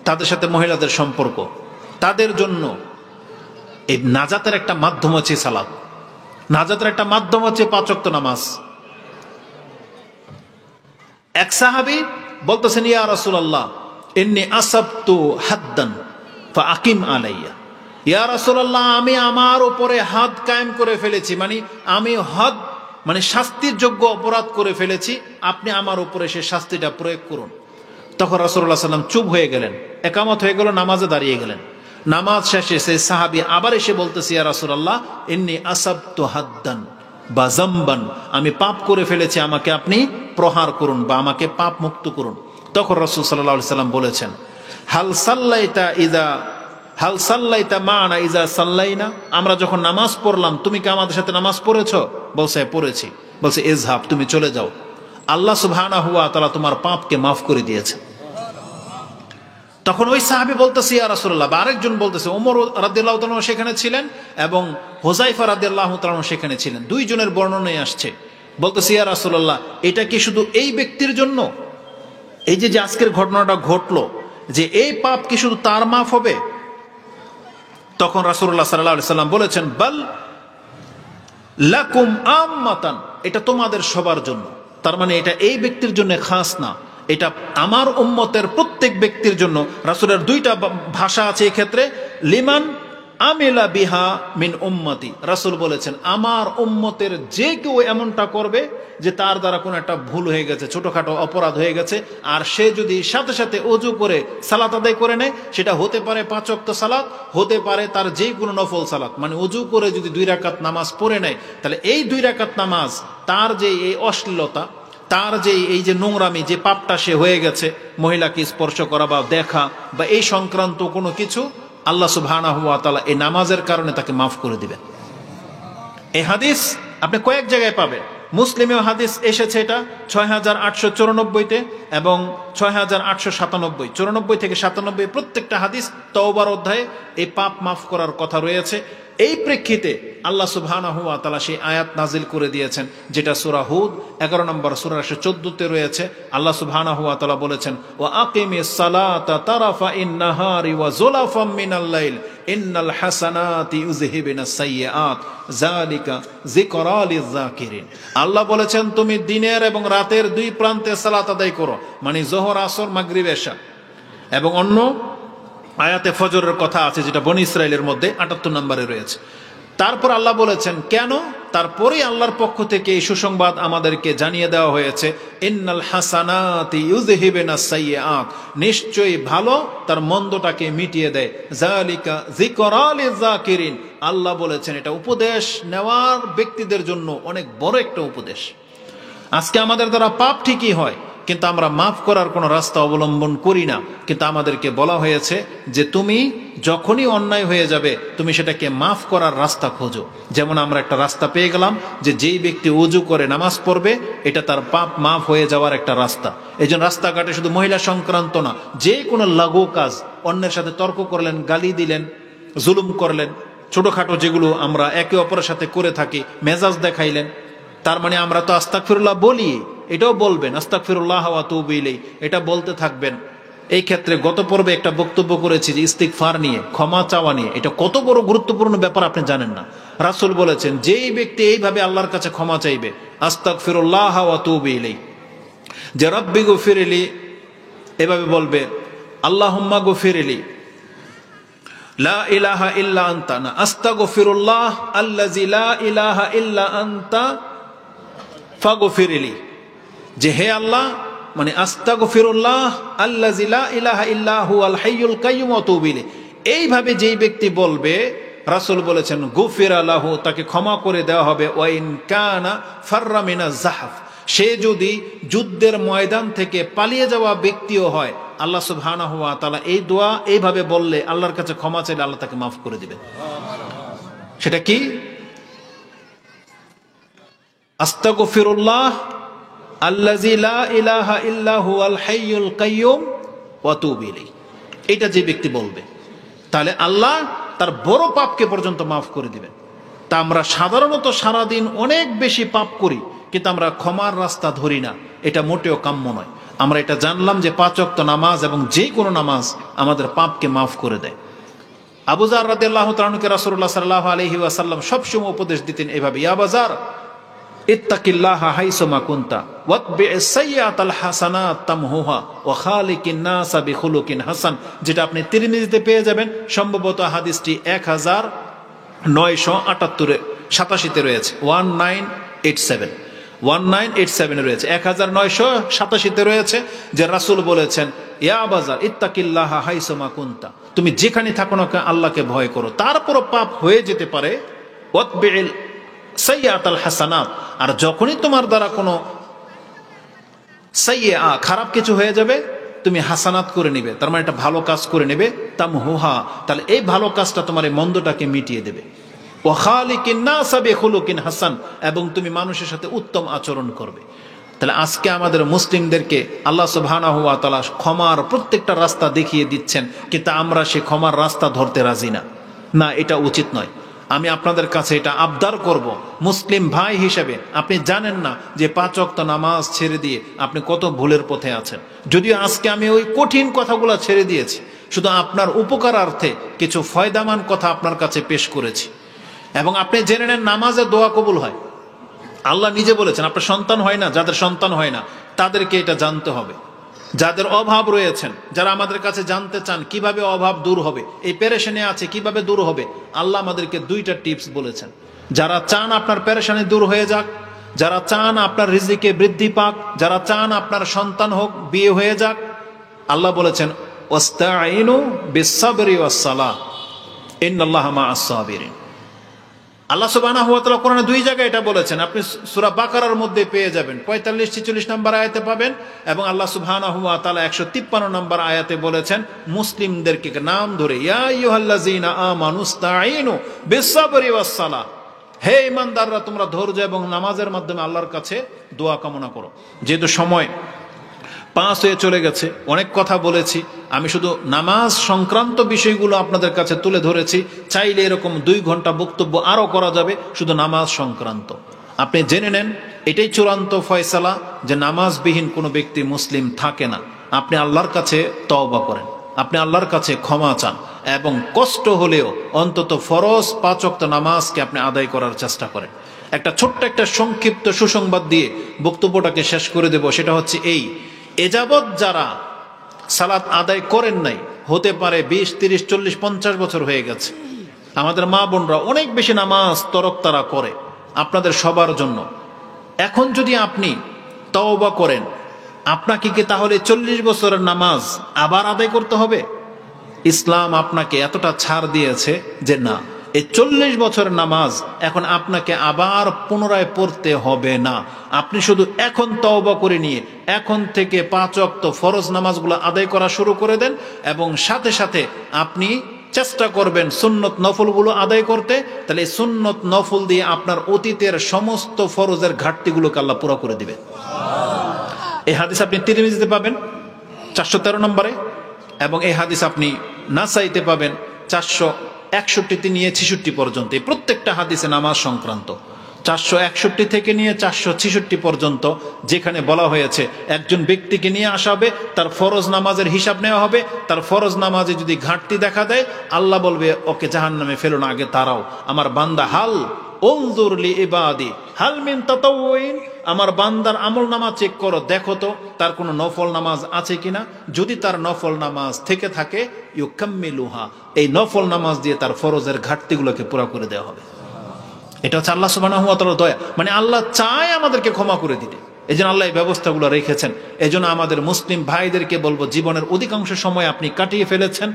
তাদের সাথে মহিলাদের সম্পর্ক, তাদের জন্য এই নাজাতের একটা মাধ্যম হচ্ছে সালাত, নাজাতের একটা মাধ্যম হচ্ছে 5 ওয়াক্ত নামাজ। এক সাহাবী বলতেছেন, ইয়া রাসূলুল্লাহ ইন্নী আসাবতু হাদ্দান ফাআকিম আলাইয়া। ইয়া রাসূলুল্লাহ, আমি আমার উপরে হাদ কায়েম করে ফেলেছি, মানে আমি হদ মানে শাস্তির যোগ্য অপরাধ করে ফেলেছি, আপনি আমার উপরে সেই শাস্তিটা প্রয়োগ করুন। তখন রাসূলুল্লাহ সাল্লাল্লাহু আলাইহি ওয়াসাল্লাম চুপ হয়ে গেলেন, একামত হয়ে গেল, নামাজে দাঁড়িয়ে গেলেন। নামাজ শেষে সেই সাহাবী আবার এসে বলতেছে, ইয়া রাসূলুল্লাহ ইন্নী আসাবতু হাদ্দান বা যামবান, আমি পাপ করে ফেলেছি, আমাকে আপনি প্রহার করুন বা আমাকে পাপ মুক্ত করুন। তখন রাসূল সাল্লাল্লাহু আলাইহি ওয়াসাল্লাম বলেছেন, হাল সাল্লাইতা মা'না ইযা সাল্লাইনা, আমরা যখন নামাজ পড়লাম তুমি কি আমাদের সাথে নামাজ পড়েছো? বলছে পড়েছি। বলছে ইযহাব, তুমি চলে যাও, আল্লাহ সুবহানাহু ওয়া তাআলা তোমার পাপকে মাফ করে দিয়েছে। তখন ওই সাহাবী বলতেছে, ইয়া রাসূলুল্লাহ, বা আরেকজন বলতেছে, ওমর রাদিয়াল্লাহু তাআলা সেখানে ছিলেন এবং হুযায়ফা রাদিয়াল্লাহু তাআলা সেখানে ছিলেন, দুইজনের বর্ণনায় আসছে। বলতেছে, ইয়া রাসূলুল্লাহ, এটা কি শুধু এই ব্যক্তির জন্য? এই যে আজকের ঘটনাটা ঘটলো, যে এই পাপ কি শুধু তার মাফ হবে? তখন রাসূলুল্লাহ সাল্লাল্লাহু আলাইহি সাল্লাম বলেছেন, বাল লাকুম আম্মাতান, এটা তোমাদের সবার জন্য। তার মানে এটা এই ব্যক্তির জন্য খাস না, এটা আমার উম্মতের প্রত্যেক ব্যক্তির জন্য। রাসূলের দুইটা ভাষা আছে এই ক্ষেত্রে, লিমান আমিলা বিহা মিন উম্মতি। রাসূল বলেছেন আমার উম্মতের যে কেউ এমনটা করবে যে তার দ্বারা কোনো একটা ভুল হয়ে গেছে, ছোটখাটো অপরাধ হয়ে গেছে, আর সে যদি সাথে সাথে ওযু করে সালাত আদায় করে নেয়, সেটা হতে পারে 5 ওয়াক্ত সালাত, হতে পারে তার যে কোনো নফল সালাত, মানে ওযু করে যদি 2 রাকাত নামাজ পড়ে নেয়, তাহলে এই 2 রাকাত নামাজ তার যে এই অশ্লীলতা, তার যে এই যে নোংরামি, যে পাপটা সে হয়ে গেছে, মহিলাকে স্পর্শ করা বা দেখা বা এই সংক্রান্ত কোনো কিছু, আল্লাহ সুবহানাহু ওয়া তাআলা এই নামাজের কারণে তাকে মাফ করে দিবেন। এই হাদিস আপনি কয়েক জায়গায় পাবেন। মুসলিমেও হাদিস এসেছে, এটা 6894-তে এবং 6897, 94 থেকে 97 প্রত্যেকটা হাদিস তওবার অধ্যায়ে এই পাপ মাফ করার কথা রয়েছে। এই প্রেক্ষিতে আল্লাহ সুবহানাহু ওয়া তাআলা সেই আয়াত নাজিল করে দিয়েছেন, যেটা সূরা হুদ 11 নম্বর সূরা 114-তে রয়েছে। আল্লাহ সুবহানাহু ওয়া তাআলা বলেছেন, ওয়া আকিমিস সালাতা তারাফাইন নাহারি ওয়া যুলাফাম মিনাল লাইল ইন্নাল হাসানাতি ইউযহিবুনাস সাইয়্যাত যালিকা যিকরা লিয-যাকিরিন। আল্লাহ বলেছেন তুমি দিনের এবং রাতের 2 প্রান্তে সালাত আদায় করো, মানে যোহর, আসর, মাগরিব, এশা। এবং অন্য আয়াতে ফজরের কথা আছে, যেটা বনী ইসরাইলের মধ্যে 78 নম্বরে রয়েছে। তারপর আল্লাহ বলেছেন কেন, তারপরে আল্লাহর পক্ষ থেকে এই সুসংবাদ আমাদেরকে জানিয়ে দেওয়া হয়েছে, ইন্নাল হাসানাতি ইউযহিবুনাস সাইয়্যাত, নিশ্চয়ই ভালো তার মন্দটাকে মিটিয়ে দেয়, যালিকা যিকরা লিয-যাকিরিন। আল্লাহ বলেছেন এটা উপদেশ নেওয়ার ব্যক্তিদের জন্য অনেক বড় একটা উপদেশ। আজকে আমাদের দ্বারা পাপ ঠিকই হয়, কিন্তু আমরা মাফ করার কোনো রাস্তা অবলম্বন করি না। কিন্তু আমাদেরকে বলা হয়েছে যে তুমি যখনই অন্যায় হয়ে যাবে তুমি সেটাকে মাফ করার রাস্তা খোঁজো। যেমন আমরা একটা রাস্তা পেয়ে গেলাম যে যেই ব্যক্তি ওযু করে নামাজ পড়বে, এটা তার পাপ মাফ হয়ে যাওয়ার একটা রাস্তা। এই জন্য রাস্তাঘাটে শুধু মহিলা সংক্রান্ত না, যে কোনো লাগু কাজ, অন্যের সাথে তর্ক করলেন, গালি দিলেন, জুলুম করলেন, ছোটখাটো যেগুলো আমরা একে অপরের সাথে করে থাকি, মেজাজ দেখাইলেন, তার মানে আমরা তো আস্তাগফিরুল্লাহ বলি, এটাও বলবেন আস্তাগফিরুল্লাহ ওয়া আতুবু ইলাইহি, এটা বলতে থাকবেন। এই ক্ষেত্রে গত পর্বে একটা বক্তব্য করেছি যে ইস্তিগফার নিয়ে, ক্ষমা চাওয়া নিয়ে, এটা কত বড় গুরুত্বপূর্ণ ব্যাপার আপনি জানেন না। রাসূল বলেছেন যেই ব্যক্তি এইভাবে আল্লাহর কাছে ক্ষমা চাইবে, আস্তাগফিরুল্লাহ ওয়া আতুবু ইলাইহি। যে রব্বি গফিরলি এভাবে বলবে, আল্লাহুম্মা গফিরলি লা ইলাহা ইল্লা আনতা, না আস্তাগফিরুল্লাহ আল্লাযী লা ইলাহা ইল্লা আনতা ফাগফিরলি। যে হে আল্লাহ, মানে আস্তাগফিরুল্লাহ আল্লাযী লা ইলাহা ইল্লা হুয়াল হাইয়ুল কাইয়্যুম ওয়া আতুবু ইলাইহি। এইভাবে যেই ব্যক্তি বলবে, রাসূল বলেছেন গুফিরা লাহু, তাকে ক্ষমা করে দেওয়া হবে। ওয়া ইন কানা ফাররা মিনাজ যাহফ, সে যদি যুদ্ধের ময়দান থেকে পালিয়ে যাওয়া ব্যক্তিও হয়, আল্লাহ সুবহানাহু ওয়া তাআলা এই দোয়া এইভাবে বললে, আল্লাহর কাছে ক্ষমা চাইলে আল্লাহ তাকে মাফ করে দিবেন। সেটা কি? আস্তাগফিরুল্লাহ আল্লাযী লা ইলাহা ইল্লা হুয়াল হাইয়ুল কাইয়্যুম ওয়া আতুবু ইলাইহি। এটা যে ব্যক্তি বলবে, তাহলে আল্লাহ তার বড় পাপকে পর্যন্ত মাফ করে দিবেন। তা আমরা সাধারণত সারাদিন অনেক বেশি পাপ করি, কিন্তু আমরা ক্ষমার রাস্তা ধরি না। এটা মোটেও কাম্য নয়। আমরা এটা জানলাম যে 5 ওয়াক্ত নামাজ এবং যে কোনো নামাজ আমাদের পাপকে মাফ করে দেয়। আবু যার রাদিয়াল্লাহু তাআলা আনহুকে রাসূলুল্লাহ সাল্লাল্লাহু আলাইহি ওয়াসাল্লাম সবসময় উপদেশ দিতেন এভাবে, ইয়া আবু যার ইত্তাকিল্লাহা হাইসুমা কুনতা ওয়াতবি'স সাইয়্যাতাল হাসানাত তামহুহা ওয়া খালিকিন নাসা বিখুলুকিন হাসান, যেটা আপনি তিরমিজিতে পেয়ে যাবেন। সম্ভবত হাদিসটি 1987 রয়েছে, 1987 রয়েছে, 1987 রয়েছে, যে রাসূল বলেছেন, ইয়া আবু যার ইত্তাকিল্লাহা হাইসুমা কুনতা, তুমি যেখানে থাকো না কেন আল্লাহকে ভয় করো। তারপরও পাপ হয়ে যেতে পারে, ওয়াতবি'ল সাইয়্যাতাল হাসানাত, আর যখনই তোমার দ্বারা কোনো সাইয়্যা খারাপ কিছু হয়ে যাবে, তুমি হাসানাত করে নিবে, তার মানে একটা ভালো কাজ করে নেবে, তামহুহা, তাহলে এই ভালো কাজটা তোমার এই মন্দটাকে মিটিয়ে দেবে। ওয়া খালিকিন নাসা বিখুলুকিন হাসান, এবং তুমি মানুষের সাথে উত্তম আচরণ করবে। তাহলে আজকে আমাদের মুসলিমদেরকে আল্লাহ সুবহানাহু ওয়া তাআলা ক্ষমার প্রত্যেকটা রাস্তা দেখিয়ে দিচ্ছেন, কিন্তু আমরা সেই ক্ষমার রাস্তা ধরতে রাজি না। না, এটা উচিত নয়। আমি আপনাদের কাছে এটা আবদার করব, মুসলিম ভাই হিসেবে আপনি জানেন না যে 5 ওয়াক্ত নামাজ ছেড়ে দিয়ে আপনি কত ভুলের পথে আছেন। যদিও আজকে আমি ওই কঠিন কথাগুলো ছেড়ে দিয়েছি, শুধু আপনার উপকারার্থে কিছু ফয়দামান কথা আপনার কাছে পেশ করেছি। এবং আপনি জেনে নেন, নামাজে দোয়া কবুল হয়। আল্লাহ নিজে বলেছেন, আপনার সন্তান হয় না, যাদের সন্তান হয় না তাদেরকে এটা জানতে হবে। যাদের অভাব রয়েছেন, যারা আমাদের কাছে জানতে চান কিভাবে অভাব দূর হবে, এই পেরেশানি আছে কিভাবে দূর হবে, আল্লাহ আমাদেরকে 2টা টিপস বলেছেন। যারা চান আপনার পেরেশানি দূর হয়ে যাক, যারা চান আপনার রিজিকে বৃদ্ধি পাক, যারা চান আপনার সন্তান হোক, বিয়ে হয়ে যাক, আল্লাহ বলেছেন ওয়াস্তাঈনু বিস-সাবরি ওয়াস-সালাহ ইন্নাল্লাহা মা'আস সাবিরিন। আল্লাহ সুবহানাহু ওয়া তাআলা কোরআনে 2 জায়গায় এটা বলেছেন। আপনি সূরা বাকারার মধ্যে পেয়ে যাবেন, 45-46 নম্বর আয়াতে পাবেন, এবং আল্লাহ সুবহানাহু ওয়া তাআলা 153 নম্বর আয়াতে বলেছেন মুসলিমদেরকে নাম ধরে, ইয়া আইয়ুহাল্লাযীনা আমানুস্তাঈনু বিস-সাবরি ওয়াস-সালাহ, হে ঈমানদাররা তোমরা ধৈর্য এবং নামাজের মাধ্যমে আল্লাহর কাছে দোয়া কামনা করো। যেহেতু সময় 5 হয়ে চলে গেছে, অনেক কথা বলেছি, আমি শুধু নামাজ সংক্রান্ত বিষয়গুলো আপনাদের কাছে তুলে ধরেছি। চাইলে এরকম 2 ঘন্টা বক্তব্য আরো করা যাবে শুধু নামাজ সংক্রান্ত। আপনি জেনে নেন, এটাই চূড়ান্ত ফয়সালা যে নামাজবিহীন কোনো ব্যক্তি মুসলিম থাকে না। আপনি আল্লাহর কাছে তওবা করেন, আপনি আল্লাহর কাছে ক্ষমা চান, এবং কষ্ট হলেও অন্তত ফরজ 5 ওয়াক্ত নামাজকে আপনি আদায় করার চেষ্টা করেন। একটা ছোট্ট একটা সংক্ষিপ্ত সুসংবাদ দিয়ে বক্তব্যটাকে শেষ করে দেব। সেটা হচ্ছে এই, এযাবৎ যারা সালাত আদায় করেন নাই, হতে পারে 20, 30, 40, 50 বছর হয়ে গেছে, আমাদের মা বোনরা অনেক বেশি নামাজ তরক তারা করে, আপনাদের সবার জন্য। এখন যদি আপনি তওবা করেন, আপনাকে কি তাহলে 40 বছরের নামাজ আবার আদায় করতে হবে? ইসলাম আপনাকে এতটা ছাড় দিয়েছে যে না, এই 40 বছরের নামাজ এখন আপনাকে আবার পুনরায় পড়তে হবে না। আপনি শুধু এখন তওবা করে নিয়ে এখন থেকে 5 ওয়াক্ত ফরজ নামাজগুলো আদায় করা শুরু করে দেন, এবং সাথে সাথে আপনি চেষ্টা করবেন সুন্নত নফলগুলো আদায় করতে। তাহলে এই সুন্নত নফল দিয়ে আপনার অতীতের সমস্ত ফরজের ঘাটতিগুলোকে আল্লাহ পুরো করে দিবে। এই হাদিস আপনি তিরমিজিতে পাবেন 413 নম্বরে, এবং এই হাদিস আপনি নাসাইতে পাবেন 461 নিয়ে 66 পর্যন্ত। এই প্রত্যেকটা হাদিসে নামাজ সংক্রান্ত, 461 থেকে নিয়ে 466 পর্যন্ত, যেখানে বলা হয়েছে একজন ব্যক্তিকে নিয়ে আসা হবে, তার ফরজ নামাজের হিসাব নেওয়া হবে, তার ফরজ নামাজে যদি ঘাটতি দেখা দেয় আল্লাহ বলবে ওকে জাহান্নামে ফেলো না, আগে তারাও আমার বান্দা হাল উনজুর লি ইবাদি হাল মিন তাতাওয়ুইন, আমার বান্দার আমলনামা চেক করো, দেখো তো তার কোনো নফল নামাজ আছে কিনা। যদি তার নফল নামাজ থেকে থাকে ইউকাম্মিলুহা, এই নফল নামাজ দিয়ে তার ফরজের ঘাটতিগুলোকে পুরো করে দেওয়া হবে। এটা হচ্ছে আল্লাহ সুবহানাহু ওয়া তাআলার দয়া। মানে আল্লাহ চায় আমাদেরকে ক্ষমা করে দিতে, এই জন্য আল্লাহ এই ব্যবস্থাগুলো রেখেছেন। এই জন্য আমাদের মুসলিম ভাইদেরকে বলবো, জীবনের অধিকাংশ সময় আপনি কাটিয়ে ফেলেছেন,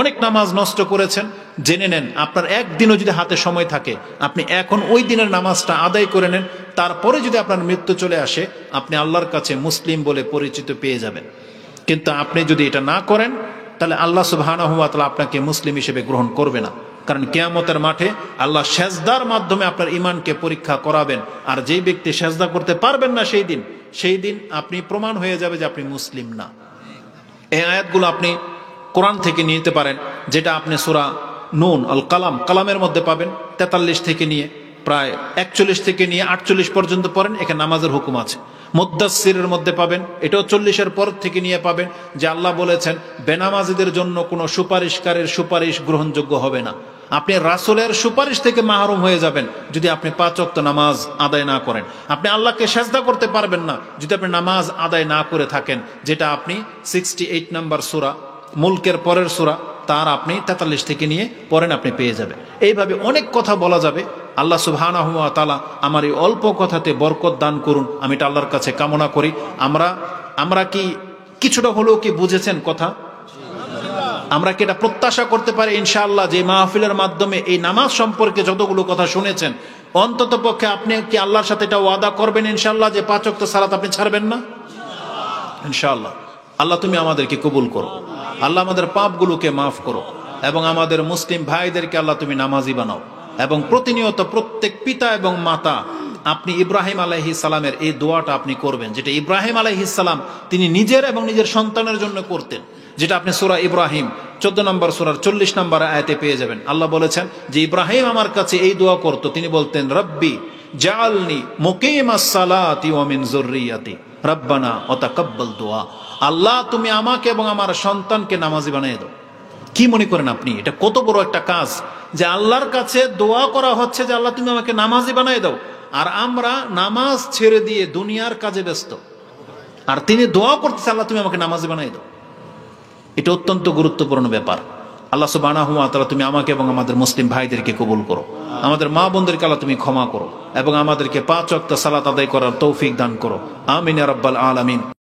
অনেক নামাজ নষ্ট করেছেন, জেনে নেন আপনার একদিনও যদি হাতে সময় থাকে আপনি এখন ওই দিনের নামাজটা আদায় করে নেন। তারপরে যদি আপনার মৃত্যু চলে আসে আপনি আল্লাহর কাছে মুসলিম বলে পরিচিত পেয়ে যাবেন। কিন্তু আপনি যদি এটা না করেন তাহলে আল্লাহ সুবহানাহু ওয়া তাআলা আপনাকে মুসলিম হিসেবে গ্রহণ করবে না। কারণ কিয়ামতের মাঠে আল্লাহ সেজদার মাধ্যমে আপনার ঈমানকে পরীক্ষা করাবেন। আর যেই ব্যক্তি সেজদা করতে পারবেন না সেই দিন আপনি প্রমাণ হয়ে যাবে যে আপনি মুসলিম না। এই আয়াতগুলো আপনি কোরআন থেকে নিতে পারেন, যেটা আপনি সূরা নুন আল কালাম, কালামের মধ্যে পাবেন। 43 থেকে নিয়ে প্রায় 41 থেকে নিয়ে 48 পর্যন্ত পড়েন, এখানে নামাজের হুকুম আছে। মুদ্দাসসিরের মধ্যে পাবেন, এটাও 40-এর পর থেকে নিয়ে পাবেন যে আল্লাহ বলেছেন বেনামাজিদের জন্য কোনো সুপারিশকারের সুপারিশ গ্রহণযোগ্য হবে না। আপনি রাসূলের সুপারিশ থেকে মাহরুম হয়ে যাবেন যদি আপনি 5 ওয়াক্ত নামাজ আদায় না করেন। আপনি আল্লাহকে সেজদা করতে পারবেন না যদি আপনি নামাজ আদায় না করে থাকেন, যেটা আপনি 68 নম্বর সূরা মুলকের পরের সূরা তার আপনি 43 থেকে নিয়ে পড়েন, আপনি পেয়ে যাবেন। এইভাবে অনেক কথা বলা যাবে। আল্লাহ সুবহানাহু ওয়া তাআলা আমার এই অল্প কথাতে বরকত দান করুন, আমি এটা আল্লাহর কাছে কামনা করি। আমরা কি কিছুটা হলেও কি বুঝেছেন কথা? আমরা কি এটা প্রত্যাশা করতে পারি ইনশাআল্লাহ যে মাহফিলের মাধ্যমে এই নামাজ সম্পর্কে যতগুলো কথা শুনেছেন, অন্তত পক্ষে আপনি কি আল্লাহর সাথে এটা ওয়াদা করবেন ইনশাআল্লাহ যে 5 ওয়াক্ত সালাত আপনি ছাড়বেন না? ইনশাআল্লাহ। আল্লাহ তুমি আমাদেরকে কবুল করো, আল্লাহ আমাদের পাপগুলোকে মাফ করো, এবং আমাদের মুসলিম ভাইদেরকে আল্লাহ তুমি নামাজি বানাও। এবং প্রতিনিয়ত প্রত্যেক পিতা এবং মাতা আপনি ইব্রাহিম আলাইহিস সালামের এই দোয়াটা আপনি করবেন, যেটা ইব্রাহিম আলাইহিস সালাম তিনি নিজের এবং নিজের সন্তানের জন্য করতেন, যেটা আপনি সূরা ইব্রাহিম 14 নম্বর সূরার 40 নম্বর আয়াতে পেয়ে যাবেন। আল্লাহ বলেছেন যে ইব্রাহিম আমার কাছে এই দোয়া করত, তিনি বলতেন রব্বি জাআলনি মুকিমাস সালাতি ওয়া মিন যুররিয়াতি রব্বানা ওয়া তাকাব্বাল দুআ। আল্লাহ তুমি আমাকে এবং আমার সন্তানকে নামাজি বানিয়ে দাও। কি মনে করেন আপনি এটা কত বড় একটা কাজ যে আল্লাহর কাছে দোয়া করা হচ্ছে যে আল্লাহ তুমি আমাকে নামাজি বানিয়ে দাও, আর আমরা নামাজ ছেড়ে দিয়ে দুনিয়ার কাজে ব্যস্ত, আর তিনি দোয়া করতেছে আল্লাহ তুমি আমাকে নামাজি বানিয়ে দাও। এটা অত্যন্ত গুরুত্বপূর্ণ ব্যাপার। আল্লাহ সুবহানাহু ওয়া তাআলা তুমি আমাকে এবং আমাদের মুসলিম ভাইদেরকে কবুল করো, আমাদের মা বোনদেরকে আল্লাহ তুমি ক্ষমা করো, এবং আমাদেরকে 5 ওয়াক্ত সালাত আদায় করার তৌফিক দান করো। আমিন ইয়া রাব্বাল আলামিন।